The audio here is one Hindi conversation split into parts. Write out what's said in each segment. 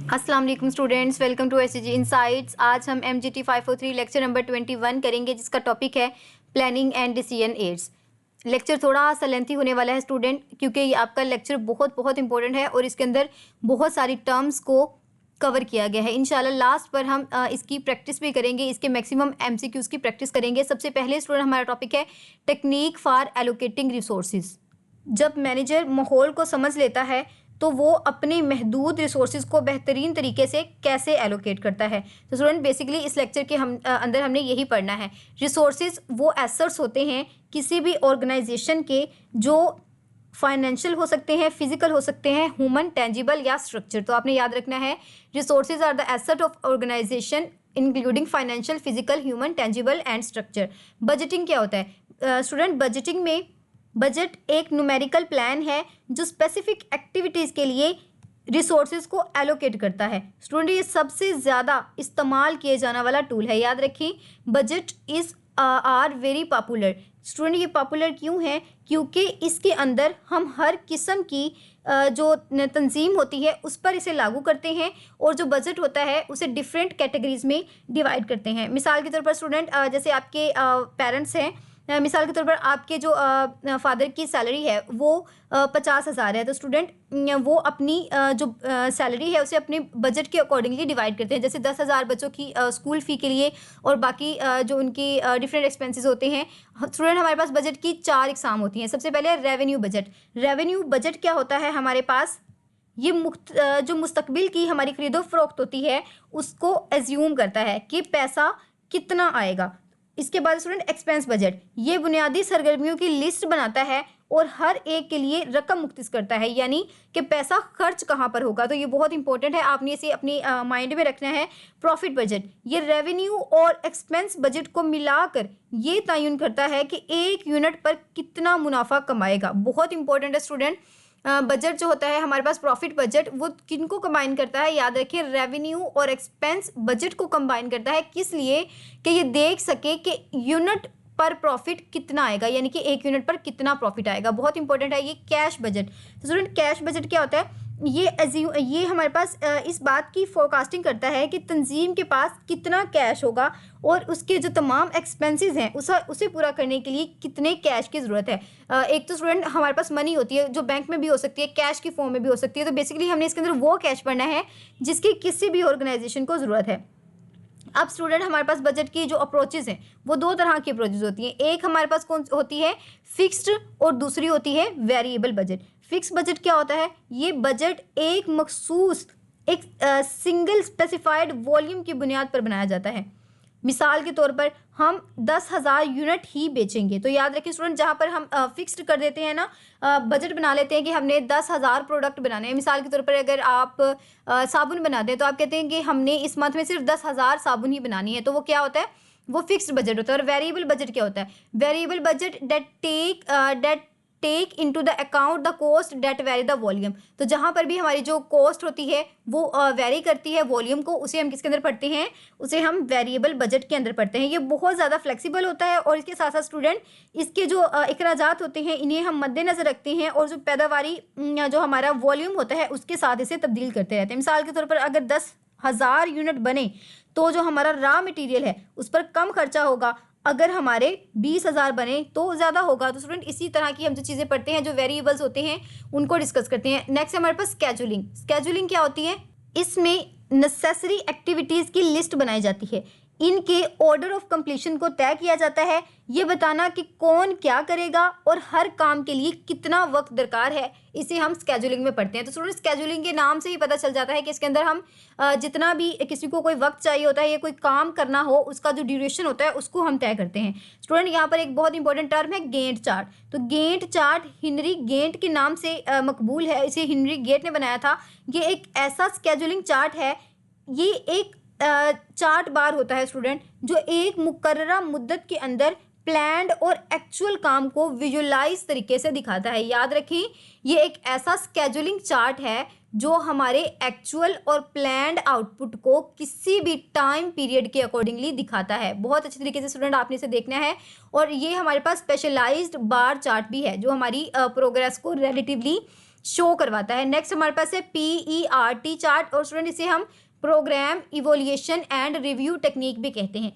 अस्सलाम वालेकुम स्टूडेंट्स, वेलकम टू एसजीजी इनसाइट्स। आज हम MGT 503 लेक्चर नंबर 21 करेंगे, जिसका टॉपिक है planning and decision aids. Lecture थोड़ा सा लेंथी होने वाला है स्टूडेंट, क्योंकि ये आपका लेक्चर बहुत इंपॉर्टेंट है और इसके अंदर बहुत सारी टर्म्स को कवर किया गया है। इंशाल्लाह लास्ट पर हम इसकी प्रैक्टिस भी करेंगे, इसके मैक्सिमम MCQs की प्रैक्टिस करेंगे। सबसे पहले स्टूडेंट हमारा टॉपिक है टेक्निक फॉर एलोकेटिंग रिसोर्सेज। जब मैनेजर माहौल को समझ लेता है तो वो अपने महदूद रिसोर्सेज को बेहतरीन तरीके से कैसे एलोकेट करता है। तो स्टूडेंट बेसिकली इस लेक्चर के अंदर हमने यही पढ़ना है। रिसोर्सेज वो एसेट्स होते हैं किसी भी ऑर्गेनाइजेशन के, जो फाइनेंशियल हो सकते हैं, फिजिकल हो सकते हैं, ह्यूमन, टेंजिबल या स्ट्रक्चर। तो आपने याद रखना है, resources are the asset of organization including financial, physical, human, tangible and structure. Budgeting क्या होता है स्टूडेंट? बजटिंग में बजट एक न्यूमेरिकल प्लान है जो स्पेसिफिक एक्टिविटीज़ के लिए रिसोर्सेज को एलोकेट करता है। स्टूडेंट ये सबसे ज़्यादा इस्तेमाल किए जाने वाला टूल है, याद रखिए। Budget is are very popular. Student ये पॉपुलर क्यों है? क्योंकि इसके अंदर हम हर किस्म की जो तंजीम होती है उस पर इसे लागू करते हैं, और जो बजट होता है उसे डिफरेंट कैटेगरीज में डिवाइड करते हैं। मिसाल के तौर पर स्टूडेंट जैसे आपके पेरेंट्स हैं, मिसाल के तौर पर आपके जो फादर की सैलरी है वो 50,000 है, तो स्टूडेंट वो अपनी जो सैलरी है उसे अपने बजट के अकॉर्डिंगली डिवाइड करते हैं। जैसे 10,000 बच्चों की स्कूल फ़ी के लिए और बाकी जो उनकी डिफरेंट एक्सपेंसेस होते हैं। स्टूडेंट हमारे पास बजट की 4 इकसाम होती हैं। सबसे पहले रेवेन्यू बजट। रेवेन्यू बजट क्या होता है हमारे पास? ये जो मुस्तकबिल की हमारी खरीदो फरोख्त होती है उसको एज्यूम करता है कि पैसा कितना आएगा। इसके बाद स्टूडेंट एक्सपेंस बजट, ये बुनियादी सरगर्मियों की लिस्ट बनाता है और हर एक के लिए रकम मुख्तस करता है, यानी कि पैसा खर्च कहाँ पर होगा। तो ये बहुत इंपॉर्टेंट है, आपने इसे अपनी माइंड में रखना है। प्रॉफिट बजट, ये रेवेन्यू और एक्सपेंस बजट को मिलाकर ये तयन करता है कि एक यूनिट पर कितना मुनाफा कमाएगा। बहुत इंपॉर्टेंट है स्टूडेंट। बजट जो होता है हमारे पास, प्रॉफिट बजट, वो किनको कंबाइन करता है? याद रखिए, रेवेन्यू और एक्सपेंस बजट को कंबाइन करता है। किस लिए? कि ये देख सके कि यूनिट पर प्रॉफिट कितना आएगा, यानी कि एक यूनिट पर कितना प्रॉफिट आएगा। बहुत इंपॉर्टेंट है ये कैश बजट। तो स्टूडेंट कैश बजट क्या होता है? ये हमारे पास इस बात की फोरकास्टिंग करता है कि तंजीम के पास कितना कैश होगा और उसके जो तमाम एक्सपेंसेस हैं उसे पूरा करने के लिए कितने कैश की ज़रूरत है। एक तो स्टूडेंट हमारे पास मनी होती है जो बैंक में भी हो सकती है, कैश की फॉर्म में भी हो सकती है। तो बेसिकली हमने इसके अंदर वो कैश पढ़ना है जिसकी किसी भी ऑर्गेनाइजेशन को ज़रूरत है। अब स्टूडेंट हमारे पास बजट की जो अप्रोचेज़ हैं वो 2 तरह की अप्रोचेज़ होती हैं। एक हमारे पास कौन होती है? फिक्स्ड, और दूसरी होती है वेरिएबल बजट। फिक्स बजट क्या होता है? ये बजट एक मखसूस एक सिंगल स्पेसिफाइड वॉल्यूम की बुनियाद पर बनाया जाता है। मिसाल के तौर पर हम 10,000 यूनिट ही बेचेंगे। तो याद रखिए स्टूडेंट, जहाँ पर हम फिक्स्ड कर देते हैं ना, बजट बना लेते हैं कि हमने 10,000 प्रोडक्ट बनाने हैं। मिसाल के तौर पर अगर आप साबुन बनाते हैं तो आप कहते हैं कि हमने इस मंथ में सिर्फ 10,000 साबुन ही बनानी है, तो वो क्या होता है? वो फिक्स्ड बजट होता है। और वेरिएबल बजट क्या होता है? Variable budget that take into the account the cost that vary the volume. तो जहाँ पर भी हमारी जो कॉस्ट होती है वो वेरी करती है वॉल्यूम को, उसे हम किसके अंदर पढ़ते हैं? उसे हम वेरिएबल बजट के अंदर पढ़ते हैं। ये बहुत ज़्यादा फ्लेक्सिबल होता है और इसके साथ साथ स्टूडेंट इसके जो अखराजात होते हैं इन्हें हम मद्देनज़र रखते हैं, और जो पैदावारी जो हमारा वॉल्यूम होता है उसके साथ इसे तब्दील करते रहते हैं। मिसाल के तौर पर अगर 10,000 यूनिट बने तो जो हमारा रॉ मटेरियल है उस पर कम खर्चा होगा, अगर हमारे 20,000 बने तो ज़्यादा होगा। तो स्टूडेंट इसी तरह की हम जो चीज़ें पढ़ते हैं, जो वेरिएबल्स होते हैं उनको डिस्कस करते हैं। नेक्स्ट हमारे पास स्केजुलिंग। स्केजुलिंग क्या होती है? इसमें नेसेसरी एक्टिविटीज़ की लिस्ट बनाई जाती है, इनके ऑर्डर ऑफ कंप्लीशन को तय किया जाता है। ये बताना कि कौन क्या करेगा और हर काम के लिए कितना वक्त दरकार है, इसे हम स्केजुलिंग में पढ़ते हैं। तो स्टूडेंट स्केजुलिंग के नाम से ही पता चल जाता है कि इसके अंदर हम जितना भी किसी को कोई वक्त चाहिए होता है या कोई काम करना हो उसका जो ड्यूरेशन होता है उसको हम तय करते हैं। स्टूडेंट यहाँ पर एक बहुत इंपॉर्टेंट टर्म है गैंट चार्ट। तो गैंट चार्ट हेनरी गैंट के नाम से मकबूल है, इसे हेनरी गैंट ने बनाया था। ये एक ऐसा स्केजुलिंग चार्ट है, ये एक चार्ट बार होता है स्टूडेंट, जो एक मुकर्ररा मुद्दत के अंदर प्लान्ड और एक्चुअल काम को विजुअलाइज तरीके से दिखाता है। याद रखें, ये एक ऐसा स्केजुलिंग चार्ट है जो हमारे एक्चुअल और प्लान्ड आउटपुट को किसी भी टाइम पीरियड के अकॉर्डिंगली दिखाता है। बहुत अच्छे तरीके से स्टूडेंट आपने इसे देखना है। और ये हमारे पास स्पेशलाइज्ड बार चार्ट भी है जो हमारी प्रोग्रेस को रिलेटिवली शो करवाता है। नेक्स्ट हमारे पास है PERT चार्ट, और स्टूडेंट इसे हम program evolution and review technique भी कहते हैं।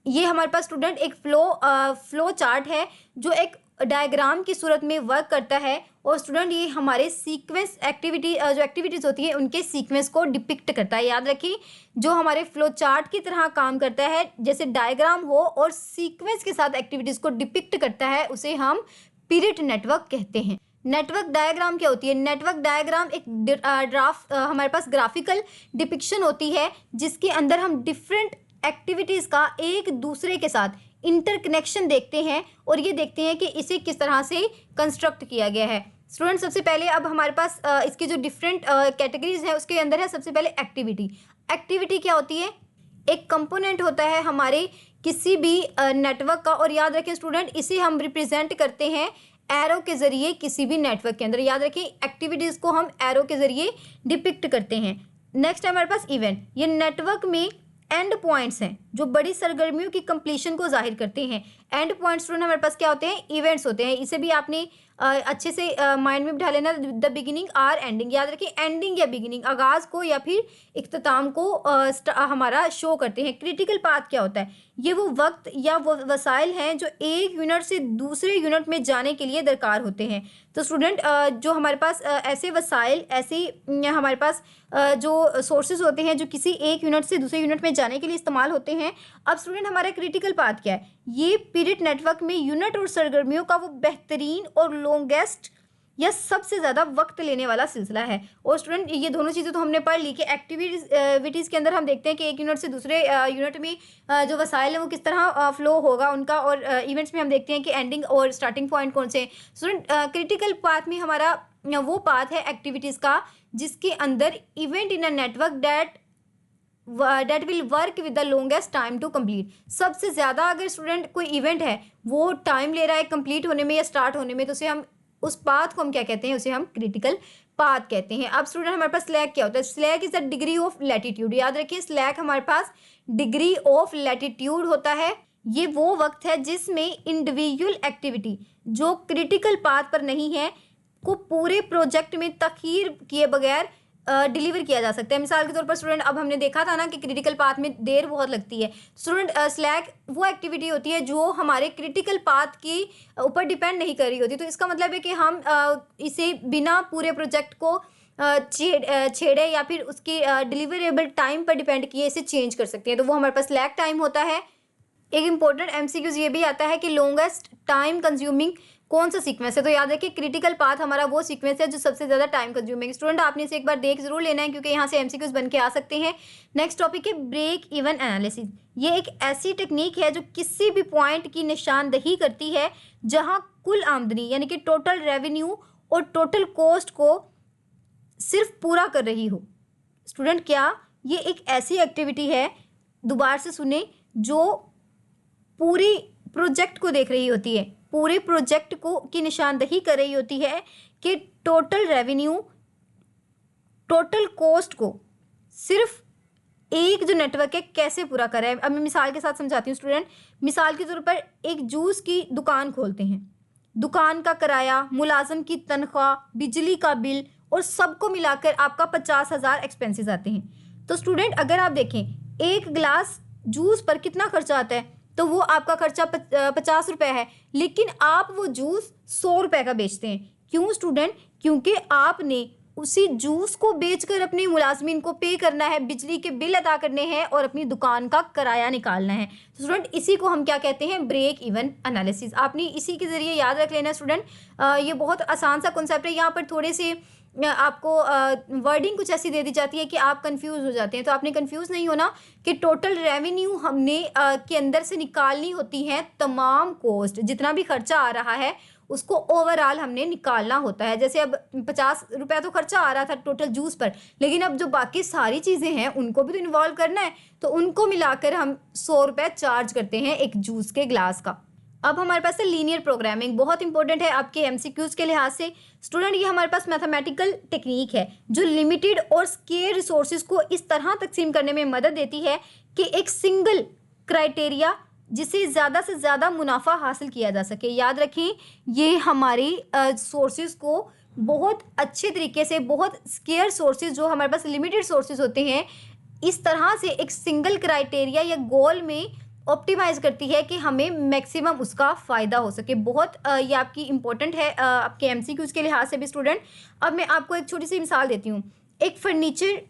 ये हमारे पास स्टूडेंट एक फ्लो चार्ट है जो एक डायग्राम की सूरत में वर्क करता है, और स्टूडेंट ये हमारे सीक्वेंस एक्टिविटी जो एक्टिविटीज़ होती है उनके सीक्वेंस को डिपिक्ट करता है। याद रखिए, जो हमारे फ्लो चार्ट की तरह काम करता है, जैसे डायग्राम हो और सीक्वेंस के साथ एक्टिविटीज़ को डिपिक्ट करता है, उसे हम पीरियड नेटवर्क कहते हैं। नेटवर्क डायग्राम क्या होती है? नेटवर्क डायग्राम एक हमारे पास ग्राफिकल डिपिक्शन होती है जिसके अंदर हम डिफरेंट एक्टिविटीज़ का एक दूसरे के साथ इंटरकनेक्शन देखते हैं, और ये देखते हैं कि इसे किस तरह से कंस्ट्रक्ट किया गया है। स्टूडेंट सबसे पहले अब हमारे पास इसकी जो डिफरेंट कैटेगरीज है उसके अंदर है सबसे पहले एक्टिविटी। एक्टिविटी क्या होती है? एक कंपोनेंट होता है हमारे किसी भी नेटवर्क का, और याद रखें स्टूडेंट इसे हम रिप्रेजेंट करते हैं एरो के ज़रिए किसी भी नेटवर्क के अंदर। याद रखें, एक्टिविटीज़ को हम एरो के ज़रिए डिपिक्ट करते हैं। नेक्स्ट है हमारे पास इवेंट। ये नेटवर्क में एंड पॉइंट्स हैं जो बड़ी सरगर्मियों की कंप्लीशन को जाहिर करते हैं। एंड पॉइंट्स स्टूडेंट हमारे पास क्या होते हैं? इवेंट्स होते हैं। इसे भी आपने अच्छे से माइंड में बिठा लेना। The beginning or ending. याद रखिए, एंडिंग या बिगिनिंग आगाज़ को या फिर इख्तिताम को हमारा शो करते हैं। क्रिटिकल पाथ क्या होता है? ये वो वक्त या वो वसाइल हैं जो एक यूनिट से दूसरे यूनिट में जाने के लिए दरकार होते हैं। तो स्टूडेंट जो हमारे पास ऐसे वसाइल, ऐसे हमारे पास जो सोर्सेज होते हैं जो किसी एक यूनिट से दूसरे यूनिट में जाने के लिए इस्तेमाल होते हैं। अब स्टूडेंट हमारा क्रिटिकल पाथ क्या है? ये पीरियड नेटवर्क में यूनिट और सरगर्मियों का वो बेहतरीन और लॉन्गेस्ट या सबसे ज़्यादा वक्त लेने वाला सिलसिला है। और स्टूडेंट ये दोनों चीज़ें तो हमने पढ़ ली कि एक्टिविटीज़ के अंदर हम देखते हैं कि एक यूनिट से दूसरे यूनिट में जो वसाइल है वो किस तरह फ्लो होगा उनका, और इवेंट्स में हम देखते हैं कि एंडिंग और स्टार्टिंग पॉइंट कौन से हैं। स्टूडेंट क्रिटिकल पाथ में हमारा वो पाथ है एक्टिविटीज़ का जिसके अंदर event in a network that will work with the longest time to complete. सबसे ज़्यादा अगर स्टूडेंट कोई इवेंट है वो टाइम ले रहा है कंप्लीट होने में या स्टार्ट होने में, तो उसे हम उस पाथ को हम क्या कहते हैं? उसे हम क्रिटिकल पाथ कहते हैं। अब स्टूडेंट हमारे पास स्लैक क्या होता है? Slack is the degree of latitude. याद रखिए, स्लैक हमारे पास डिग्री ऑफ लैटिट्यूड होता है। ये वो वक्त है जिसमें इंडिविजुअल एक्टिविटी जो क्रिटिकल पाथ पर नहीं है को पूरे प्रोजेक्ट में तखीर किए बगैर डिलीवर किया जा सकता है। मिसाल के तौर पर स्टूडेंट अब हमने देखा था ना कि क्रिटिकल पाथ में देर बहुत लगती है। स्टूडेंट स्लैक वो एक्टिविटी होती है जो हमारे क्रिटिकल पाथ के ऊपर डिपेंड नहीं कर रही होती। तो इसका मतलब है कि हम इसे बिना पूरे प्रोजेक्ट को छेड़े या फिर उसके डिलीवरेबल टाइम पर डिपेंड किए इसे चेंज कर सकते हैं। तो वो हमारे पास स्लैक टाइम होता है। एक इंपॉर्टेंट एमसीक्यूज ये भी आता है कि लॉन्गेस्ट टाइम कंज्यूमिंग कौन सा सीक्वेंस है? तो याद रखिए, क्रिटिकल पाथ हमारा वो सीक्वेंस है जो सबसे ज़्यादा टाइम कंज्यूमिंग। स्टूडेंट आपने इसे एक बार देख जरूर लेना है क्योंकि यहाँ से एमसीक्यूज बन के आ सकते हैं। नेक्स्ट टॉपिक है ब्रेक इवन एनालिसिस। ये एक ऐसी टेक्निक है जो किसी भी पॉइंट की निशानदही करती है जहाँ कुल आमदनी यानी कि टोटल रेवेन्यू और टोटल कॉस्ट को सिर्फ पूरा कर रही हो। स्टूडेंट क्या ये एक ऐसी एक्टिविटी है, दोबारा से सुने, जो पूरी प्रोजेक्ट को देख रही होती है, पूरे प्रोजेक्ट को की निशानदही कर रही होती है कि टोटल रेवेन्यू, टोटल कॉस्ट को सिर्फ एक जो नेटवर्क है कैसे पूरा कर रहा है। अब मैं मिसाल के साथ समझाती हूँ स्टूडेंट। मिसाल के तौर पर एक जूस की दुकान खोलते हैं। दुकान का किराया, मुलाजम की तनख्वाह, बिजली का बिल और सबको मिलाकर आपका 50,000 एक्सपेंसेस आते हैं। तो स्टूडेंट अगर आप देखें एक गिलास जूस पर कितना खर्चा आता है, तो वो आपका खर्चा 50 रुपये है, लेकिन आप वो जूस 100 रुपये का बेचते हैं। क्यों स्टूडेंट? क्योंकि आपने उसी जूस को बेचकर अपने मुलाजमीन को पे करना है, बिजली के बिल अदा करने हैं और अपनी दुकान का किराया निकालना है। तो स्टूडेंट इसी को हम क्या कहते हैं? Break even analysis. आपने इसी के ज़रिए याद रख लेना स्टूडेंट। ये बहुत आसान सा कॉन्सेप्ट है। यहाँ पर थोड़े से आपको वर्डिंग कुछ ऐसी दे दी जाती है कि आप कंफ्यूज हो जाते हैं। तो आपने कंफ्यूज नहीं होना कि टोटल रेवेन्यू हमने के अंदर से निकालनी होती है तमाम कॉस्ट, जितना भी खर्चा आ रहा है उसको ओवरऑल हमने निकालना होता है। जैसे अब 50 रुपया तो खर्चा आ रहा था टोटल जूस पर, लेकिन अब जो बाकी सारी चीज़ें हैं उनको भी तो इन्वॉल्व करना है, तो उनको मिलाकर हम 100 रुपये चार्ज करते हैं एक जूस के ग्लास का। अब हमारे पास है लीनियर प्रोग्रामिंग, बहुत इंपॉर्टेंट है आपके एमसीक्यूज के लिहाज से। स्टूडेंट ये हमारे पास मैथमेटिकल टेक्निक है जो लिमिटेड और स्केयर रिसोर्सेज को इस तरह तकसीम करने में मदद देती है कि एक सिंगल क्राइटेरिया जिसे ज़्यादा से ज़्यादा मुनाफा हासिल किया जा सके। याद रखें, ये हमारे सोर्सेज को बहुत अच्छे तरीके से, बहुत स्केयर सोर्सेज जो हमारे पास लिमिटेड सोर्सेज होते हैं, इस तरह से एक सिंगल क्राइटेरिया या गोल में ऑप्टिमाइज करती है कि हमें मैक्सिमम उसका फ़ायदा हो सके। बहुत ये आपकी इम्पोर्टेंट है आपके एमसीक्यूज़ के लिहाज से भी स्टूडेंट। अब मैं आपको एक छोटी सी मिसाल देती हूँ। एक फर्नीचर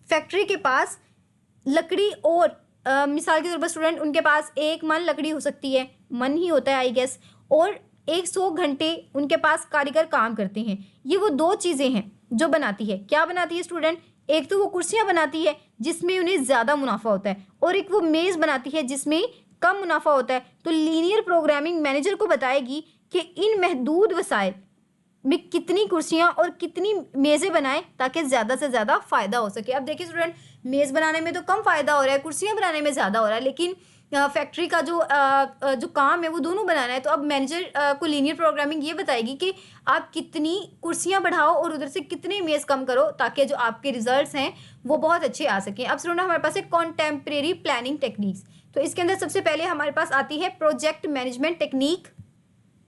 फैक्ट्री के पास लकड़ी और मिसाल के तौर पर स्टूडेंट उनके पास 1 मन लकड़ी हो सकती है, मन ही होता है आई गेस, और 100 घंटे उनके पास कारीगर काम करते हैं। ये वो 2 चीज़ें हैं जो बनाती है। क्या बनाती है स्टूडेंट? एक तो वो कुर्सियाँ बनाती है जिसमें उन्हें ज़्यादा मुनाफा होता है, और एक वो मेज़ बनाती है जिसमें कम मुनाफा होता है। तो लीनियर प्रोग्रामिंग मैनेजर को बताएगी कि इन महदूद वसाइल में कितनी कुर्सियाँ और कितनी मेज़ें बनाएं ताकि ज़्यादा से ज़्यादा फ़ायदा हो सके। अब देखिए स्टूडेंट, मेज़ बनाने में तो कम फ़ायदा हो रहा है, कुर्सियाँ बनाने में ज़्यादा हो रहा है, लेकिन फैक्ट्री का जो काम है वो दोनों बनाना है। तो अब मैनेजर को लीनियर प्रोग्रामिंग ये बताएगी कि आप कितनी कुर्सियाँ बढ़ाओ और उधर से कितने मेज़ कम करो ताकि जो आपके रिजल्ट्स हैं वो बहुत अच्छे आ सकें। अब स्टूडेंट हमारे पास है कॉन्टेम्परेरी प्लानिंग टेक्निक्स। तो इसके अंदर सबसे पहले हमारे पास आती है प्रोजेक्ट मैनेजमेंट टेक्निक।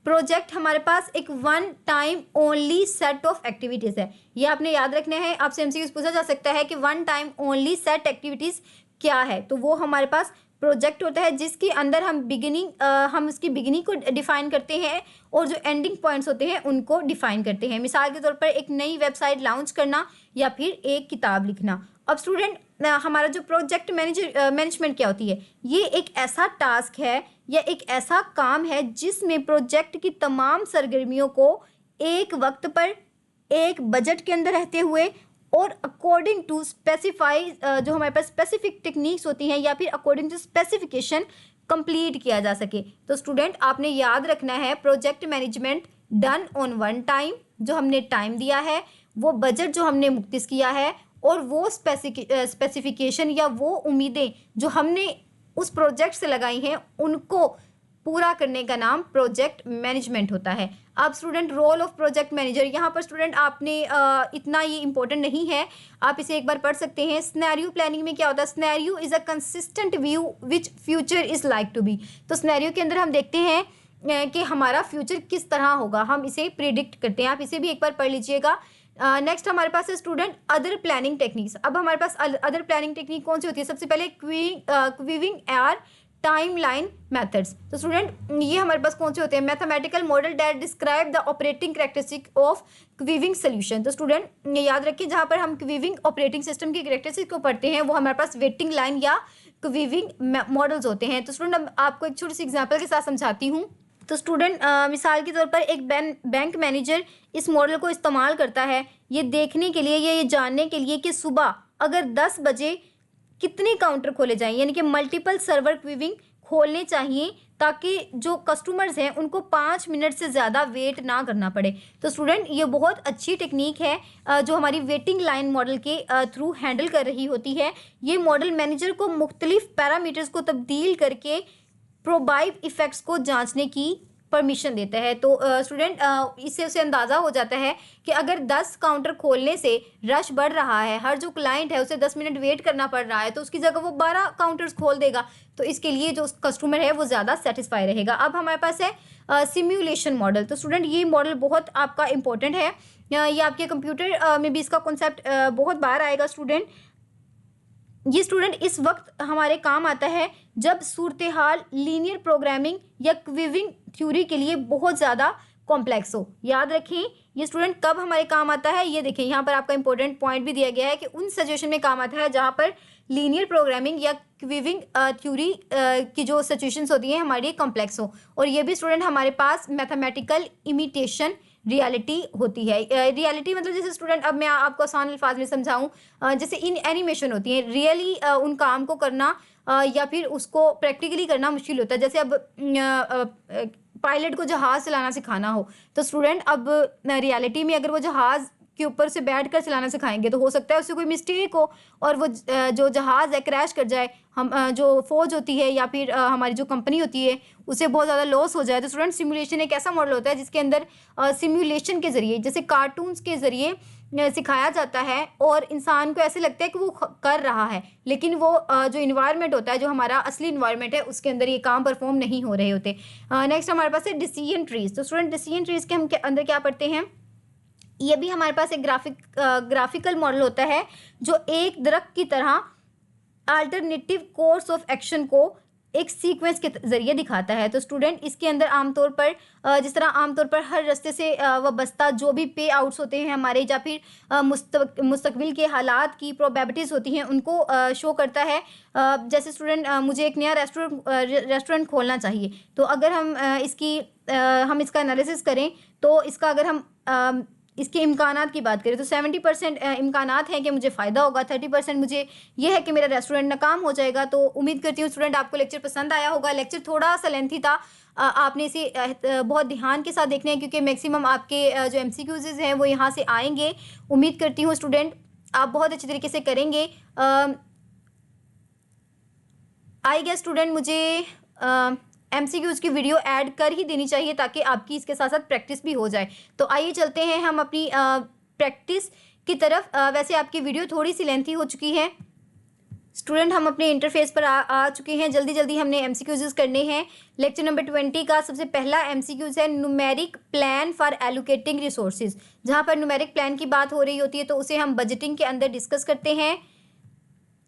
प्रोजेक्ट हमारे पास एक one time only set of activities है। ये आपने याद रखना है, आपसे एमसीक्यूज़ पूछा जा सकता है कि one time only set activities क्या है। तो वो हमारे पास प्रोजेक्ट होता है जिसके अंदर हम उसकी बिगिनिंग को डिफाइन करते हैं और जो एंडिंग पॉइंट्स होते हैं उनको डिफाइन करते हैं। मिसाल के तौर पर एक नई वेबसाइट लॉन्च करना या फिर एक किताब लिखना। अब स्टूडेंट हमारा जो प्रोजेक्ट मैनेजमेंट क्या होती है, ये एक ऐसा टास्क है या एक ऐसा काम है जिसमें प्रोजेक्ट की तमाम सरगर्मियों को एक वक्त पर, एक बजट के अंदर रहते हुए और अकॉर्डिंग टू स्पेसिफाई जो हमारे पास स्पेसिफिक टेक्निक्स होती हैं या फिर अकॉर्डिंग टू स्पेसिफिकेशन कंप्लीट किया जा सके। तो स्टूडेंट आपने याद रखना है project management done on one time, जो हमने टाइम दिया है, वो बजट जो हमने मुख्तस किया है, और वो स्पेसिफिकेशन या वो उम्मीदें जो हमने उस प्रोजेक्ट से लगाई हैं उनको पूरा करने का नाम प्रोजेक्ट मैनेजमेंट होता है। अब student role of project manager, यहाँ पर स्टूडेंट आपने इतना ये इंपॉर्टेंट नहीं है, आप इसे एक बार पढ़ सकते हैं। स्नैरियो प्लानिंग में क्या होता है? Scenario is a consistent view which future is like to be. तो स्नैरियो के अंदर हम देखते हैं कि हमारा फ्यूचर किस तरह होगा, हम इसे प्रिडिक्ट करते हैं। आप इसे भी एक बार पढ़ लीजिएगा। नेक्स्ट हमारे पास है स्टूडेंट अदर प्लानिंग टेक्निक्स। अब हमारे पास अदर प्लानिंग टेक्निक कौन सी होती है? सबसे पहले क्वीविंग एयर टाइमलाइन मेथड्स। तो स्टूडेंट ये हमारे पास कौन से होते हैं? Mathematical model that describe the operating characteristic of queuing solution. तो स्टूडेंट ये याद रखिए, जहाँ पर हम क्वीविंग ऑपरेटिंग सिस्टम की कैरेक्टरिस्टिक को पढ़ते हैं वो हमारे पास वेटिंग लाइन या क्वीविंग मॉडल्स होते हैं। तो स्टूडेंट आपको एक छोटी सी एग्जाम्पल के साथ समझाती हूँ। तो स्टूडेंट मिसाल के तौर पर एक बैंक मैनेजर इस मॉडल को इस्तेमाल करता है ये देखने के लिए, ये जानने के लिए कि सुबह अगर 10 बजे कितने काउंटर खोले जाएं, यानी कि मल्टीपल सर्वर क्वीविंग खोलने चाहिए ताकि जो कस्टमर्स हैं उनको 5 मिनट से ज़्यादा वेट ना करना पड़े। तो स्टूडेंट ये बहुत अच्छी टेक्निक है जो हमारी वेटिंग लाइन मॉडल के थ्रू हैंडल कर रही होती है। ये मॉडल मैनेजर को मुख्तलिफ पैरामीटर्स को तब्दील करके प्रोबाइव इफ़ेक्ट्स को जांचने की परमिशन देता है। तो स्टूडेंट इससे उसे अंदाज़ा हो जाता है कि अगर 10 काउंटर खोलने से रश बढ़ रहा है, हर जो क्लाइंट है उसे 10 मिनट वेट करना पड़ रहा है, तो उसकी जगह वो 12 काउंटर्स खोल देगा, तो इसके लिए जो कस्टमर है वो ज़्यादा सेटिस्फाई रहेगा। अब हमारे पास है सिम्युलेशन मॉडल। तो स्टूडेंट ये मॉडल बहुत आपका इंपॉर्टेंट है, ये आपके कंप्यूटर में भी इसका कॉन्सेप्ट बहुत बार आएगा स्टूडेंट। ये स्टूडेंट इस वक्त हमारे काम आता है जब सूरत हाल लीनियर प्रोग्रामिंग या क्वीविंग थ्योरी के लिए बहुत ज़्यादा कॉम्प्लेक्स हो। याद रखें ये स्टूडेंट कब हमारे काम आता है, ये देखें यहाँ पर आपका इंपॉर्टेंट पॉइंट भी दिया गया है कि उन सिचुएशन में काम आता है जहाँ पर लीनियर प्रोग्रामिंग या क्वीविंग थ्योरी की जो सिचुएशंस होती हैं हमारे लिए कॉम्प्लेक्स हो। और ये भी स्टूडेंट हमारे पास मैथमेटिकल इमिटेशन रियलिटी होती है। रियलिटी मतलब जैसे स्टूडेंट, अब मैं आपको आसान अल्फाज में समझाऊं, जैसे इन एनिमेशन होती है, रियली उन काम को करना या फिर उसको प्रैक्टिकली करना मुश्किल होता है। जैसे अब पायलट को जहाज़ चलाना सिखाना हो, तो स्टूडेंट अब रियलिटी में अगर वो जहाज़ के ऊपर से बैठ कर चलाना सिखाएंगे तो हो सकता है उससे कोई मिस्टेक हो और वो जो जहाज़ है क्रैश कर जाए, हम जो फ़ौज होती है या फिर हमारी जो कंपनी होती है उसे बहुत ज़्यादा लॉस हो जाए। तो स्टूडेंट सिमुलेशन एक ऐसा मॉडल होता है जिसके अंदर सिमुलेशन के ज़रिए, जैसे कार्टून्स के ज़रिए सिखाया जाता है और इंसान को ऐसे लगता है कि वो कर रहा है, लेकिन वो जो इन्वायरमेंट होता है, जो हमारा असली इन्वायरमेंट है, उसके अंदर ये काम परफॉर्म नहीं हो रहे होते। नेक्स्ट हमारे पास है डिसीजन ट्रीज। तो स्टूडेंट डिसीजन ट्रीज के हम अंदर क्या पढ़ते हैं, ये भी हमारे पास एक ग्राफिकल मॉडल होता है जो एक दरख्त की तरह अल्टरनेटिव कोर्स ऑफ एक्शन को एक सीक्वेंस के जरिए दिखाता है। तो स्टूडेंट इसके अंदर आमतौर पर जिस तरह आमतौर पर हर रास्ते से वाबस्ता जो भी पे आउट्स होते हैं हमारे, या फिर मुस्तकबिल के हालात की प्रोबेबिलिटीज़ होती हैं उनको शो करता है। जैसे स्टूडेंट मुझे एक नया रेस्टोरेंट खोलना चाहिए, तो अगर हम हम इसका एनालिसिस करें तो इसका अगर हम इसके इम्कानात की बात करें तो 70% इम्कानात हैं कि मुझे फ़ायदा होगा, 30% मुझे ये है कि मेरा रेस्टोरेंट नाकाम हो जाएगा। तो उम्मीद करती हूँ स्टूडेंट आपको लेक्चर पसंद आया होगा। लेक्चर थोड़ा सा लेंथी था, आपने इसे बहुत ध्यान के साथ देखना है क्योंकि मैक्सिमम आपके जो MCQs हैं वो यहाँ से आएंगे। उम्मीद करती हूँ स्टूडेंट आप बहुत अच्छी तरीके से करेंगे। आई गेस स्टूडेंट मुझे MCQs की वीडियो ऐड कर ही देनी चाहिए ताकि आपकी इसके साथ साथ प्रैक्टिस भी हो जाए। तो आइए चलते हैं हम अपनी प्रैक्टिस की तरफ। वैसे आपकी वीडियो थोड़ी सी लेंथी हो चुकी है स्टूडेंट, हम अपने इंटरफेस पर आ चुके हैं। जल्दी जल्दी हमने MCQs करने हैं। लेक्चर नंबर 20 का सबसे पहला MCQs है numeric plan for allocating resources. जहाँ पर न्यूमेरिक प्लान की बात हो रही होती है तो उसे हम बजटिंग के अंदर डिस्कस करते हैं।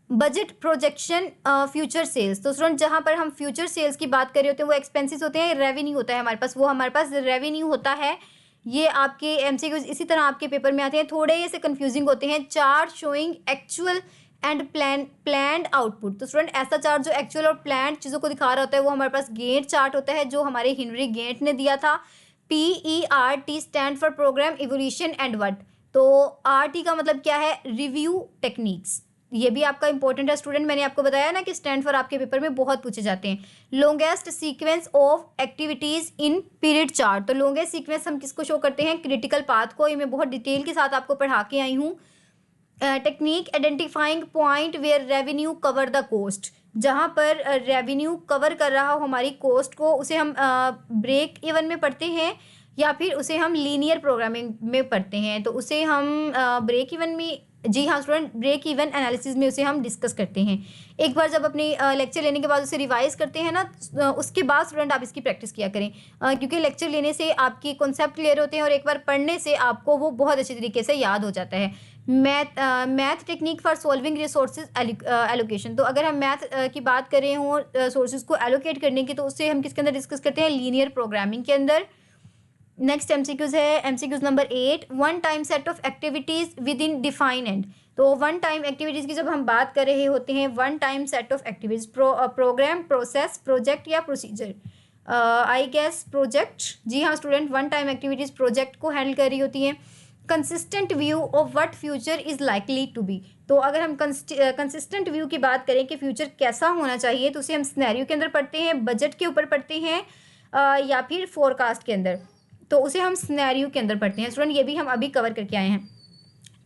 Budget projection future sales. तो स्टूडेंट जहाँ पर हम फ्यूचर सेल्स की बात कर रहे होते हैं वो एक्सपेंसेस होते हैं, रेवेन्यू होता है हमारे पास, वो हमारे पास रेवेन्यू होता है। ये आपके MCQs इसी तरह आपके पेपर में आते हैं, थोड़े से कंफ्यूजिंग होते हैं। Chart showing actual and planned output. तो स्टूडेंट ऐसा चार्ट जो एक्चुअल और प्लान्ड चीज़ों को दिखा रहा होता है वो हमारे पास गेंट चार्ट होता है जो हमारे हेनरी गेंट ने दिया था। PERT stand for program evolution and vert. तो RT का मतलब क्या है, रिव्यू टेक्निक्स। ये भी आपका इंपॉर्टेंट है स्टूडेंट, मैंने आपको बताया ना कि स्टैंड फॉर आपके पेपर में बहुत पूछे जाते हैं। Longest sequence of activities in period chart. तो लॉन्गेस्ट सीक्वेंस हम किसको शो करते हैं, क्रिटिकल पाथ को। ये मैं बहुत डिटेल के साथ आपको पढ़ा के आई हूँ। Technique identifying point where revenue cover the cost. जहाँ पर रेवेन्यू कवर कर रहा हो हमारी कोस्ट को, उसे हम ब्रेक इवन में पढ़ते हैं या फिर उसे हम लीनियर प्रोग्रामिंग में पढ़ते हैं। तो उसे हम ब्रेक इवन में, जी हाँ स्टूडेंट, ब्रेक इवन एनालिसिस में उसे हम डिस्कस करते हैं। एक बार जब अपनी लेक्चर लेने के बाद उसे रिवाइज करते हैं ना, उसके बाद स्टूडेंट आप इसकी प्रैक्टिस किया करें क्योंकि लेक्चर लेने से आपकी कॉन्सेप्ट क्लियर होते हैं और एक बार पढ़ने से आपको वो बहुत अच्छे तरीके से याद हो जाता है। Math technique for solving resources allocation. तो अगर हम मैथ की बात कर रहे हों सोर्सेज को एलोकेट करने की, तो उससे हम किसके अंदर डिस्कस करते हैं, लीनियर प्रोग्रामिंग के अंदर। नेक्स्ट MCQs है MCQs number 8, one time set of activities with in define end. तो वन टाइम एक्टिविटीज़ की जब हम बात कर रहे होते हैं, one time set of activities, program, process, project या प्रोसीजर, आई गेस प्रोजेक्ट। जी हाँ student, one time activities project को हैंडल कर रही होती हैं। Consistent view of what future is likely to be. तो अगर हम कंसिस्टेंट व्यू की बात करें कि फ्यूचर कैसा होना चाहिए, तो उसे हम सिनेरियो के अंदर पढ़ते हैं, बजट के ऊपर पढ़ते हैं या फिर फोरकास्ट के अंदर। तो उसे हम सिनेरियो के अंदर पढ़ते हैं स्टूडेंट, ये भी हम अभी कवर करके आए हैं।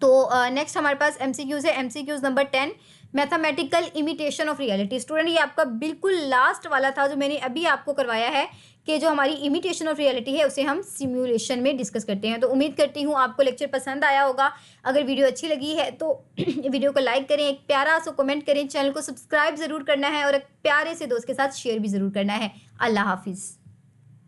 तो नेक्स्ट हमारे पास MCQs है MCQs number 10, mathematical imitation of reality. Student ये आपका बिल्कुल लास्ट वाला था जो मैंने अभी आपको करवाया है कि जो हमारी इमिटेशन ऑफ रियलिटी है उसे हम सिमुलेशन में डिस्कस करते हैं। तो उम्मीद करती हूँ आपको लेक्चर पसंद आया होगा। अगर वीडियो अच्छी लगी है तो वीडियो को लाइक करें, एक प्यारा सा कमेंट करें, चैनल को सब्सक्राइब ज़रूर करना है और एक प्यारे से दोस्त के साथ शेयर भी ज़रूर करना है। अल्लाह हाफिज़।